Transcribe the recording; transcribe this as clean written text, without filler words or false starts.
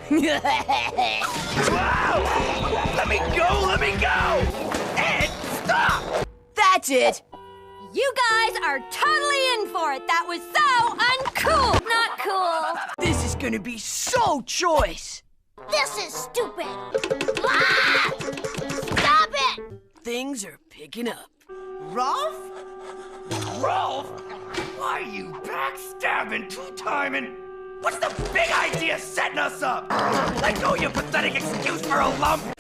Wow! Let me go! Let me go! Ed, stop! That's it. You guys are totally in for it. That was so uncool. Not cool. This is gonna be so choice. This is stupid! Ah! Stop it! Things are picking up. Rolf? Rolf? Why are you backstabbing, two-timing? What's the big idea setting us up? Let go, you pathetic excuse for a lump!